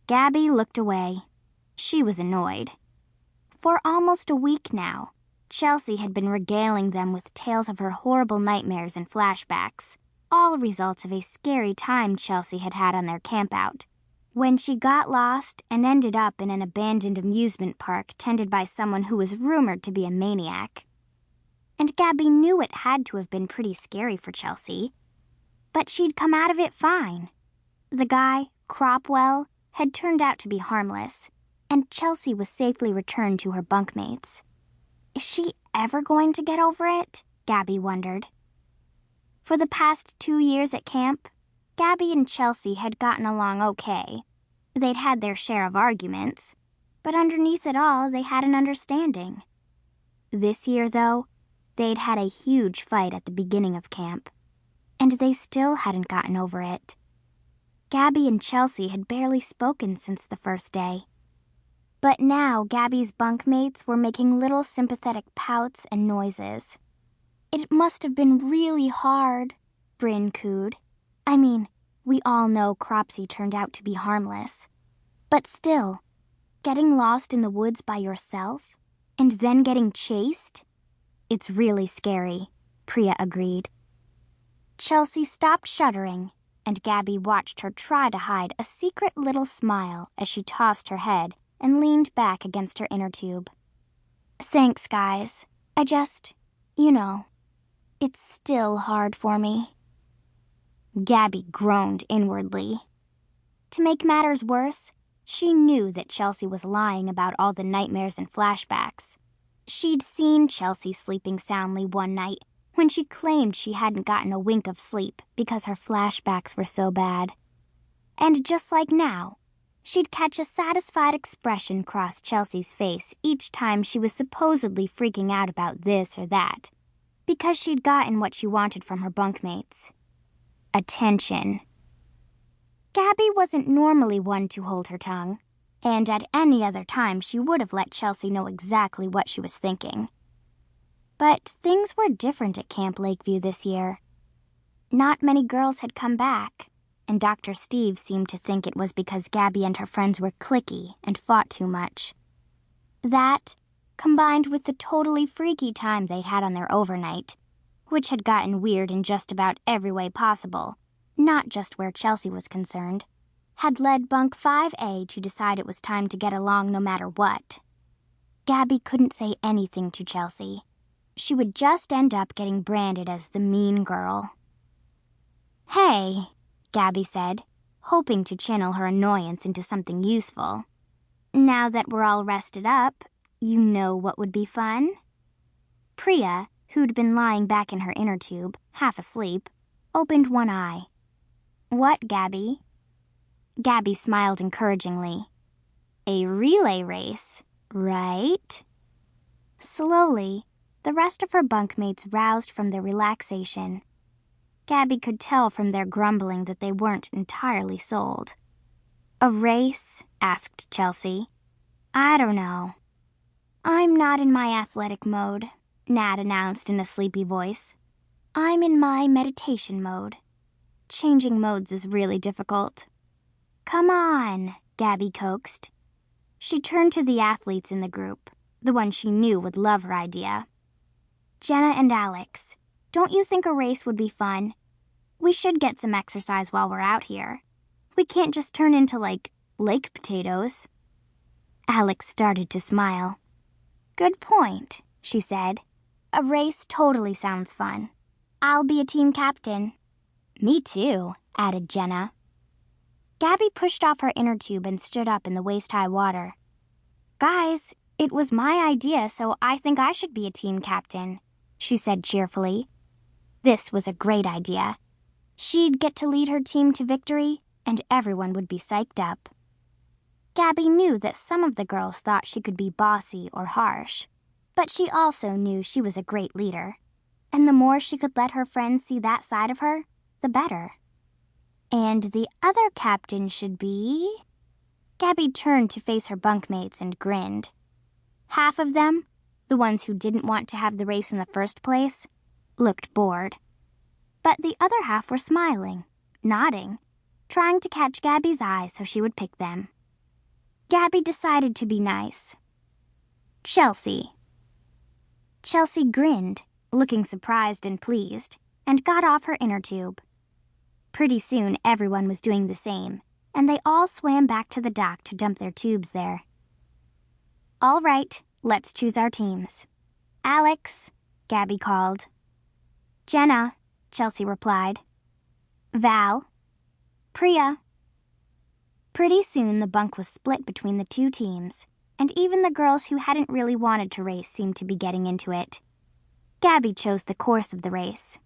Gaby looked away. She was annoyed. For almost a week now, Chelsea had been regaling them with tales of her horrible nightmares and flashbacks, all results of a scary time Chelsea had had on their campout, when she got lost and ended up in an abandoned amusement park tended by someone who was rumored to be a maniac. And Gaby knew it had to have been pretty scary for Chelsea, but she'd come out of it fine. The guy, Cropwell, had turned out to be harmless, and Chelsea was safely returned to her bunkmates. Is she ever going to get over it? Gaby wondered. For the past 2 years at camp, Gaby and Chelsea had gotten along okay. They'd had their share of arguments, but underneath it all, they had an understanding. This year, though, they'd had a huge fight at the beginning of camp, and they still hadn't gotten over it. Gaby and Chelsea had barely spoken since the first day. But now Gaby's bunkmates were making little sympathetic pouts and noises. It must have been really hard, Bryn cooed. I mean, we all know Cropsy turned out to be harmless. But still, getting lost in the woods by yourself, and then getting chased? It's really scary, Priya agreed. Chelsea stopped shuddering, and Gaby watched her try to hide a secret little smile as she tossed her head and leaned back against her inner tube. Thanks, guys. It's still hard for me. Gaby groaned inwardly. To make matters worse, she knew that Chelsea was lying about all the nightmares and flashbacks. She'd seen Chelsea sleeping soundly one night when she claimed she hadn't gotten a wink of sleep because her flashbacks were so bad. And just like now, she'd catch a satisfied expression cross Chelsea's face each time she was supposedly freaking out about this or that, because she'd gotten what she wanted from her bunkmates. Attention. Gaby wasn't normally one to hold her tongue, and at any other time she would have let Chelsea know exactly what she was thinking. But things were different at Camp Lakeview this year. Not many girls had come back, and Dr. Steve seemed to think it was because Gaby and her friends were cliquey and fought too much. That, combined with the totally freaky time they'd had on their overnight, which had gotten weird in just about every way possible, not just where Chelsea was concerned, had led Bunk 5A to decide it was time to get along no matter what. Gaby couldn't say anything to Chelsea. She would just end up getting branded as the mean girl. Hey, Gaby said, hoping to channel her annoyance into something useful. Now that we're all rested up, you know what would be fun? Priya, who'd been lying back in her inner tube, half asleep, opened one eye. What, Gaby? Gaby smiled encouragingly. A relay race, right? Slowly, the rest of her bunkmates roused from their relaxation. Gaby could tell from their grumbling that they weren't entirely sold. A race? Asked Chelsea. I don't know. I'm not in my athletic mode, Nat announced in a sleepy voice. I'm in my meditation mode. Changing modes is really difficult. Come on, Gaby coaxed. She turned to the athletes in the group, the one she knew would love her idea. Jenna and Alex, don't you think a race would be fun? We should get some exercise while we're out here. We can't just turn into, lake potatoes. Alex started to smile. Good point, she said. A race totally sounds fun. I'll be a team captain. Me too, added Jenna. Gaby pushed off her inner tube and stood up in the waist-high water. Guys, it was my idea, so I think I should be a team captain, she said cheerfully. This was a great idea. She'd get to lead her team to victory, and everyone would be psyched up. Gaby knew that some of the girls thought she could be bossy or harsh, but she also knew she was a great leader, and the more she could let her friends see that side of her, the better. And the other captain should be... Gaby turned to face her bunkmates and grinned. Half of them, the ones who didn't want to have the race in the first place, looked bored. But the other half were smiling, nodding, trying to catch Gaby's eye so she would pick them. Gaby decided to be nice. Chelsea. Chelsea grinned, looking surprised and pleased, and got off her inner tube. Pretty soon everyone was doing the same, and they all swam back to the dock to dump their tubes there. All right, let's choose our teams. Alex, Gaby called. Jenna, Chelsea replied. Val. Priya. Pretty soon the bunk was split between the two teams, and even the girls who hadn't really wanted to race seemed to be getting into it. Gaby chose the course of the race,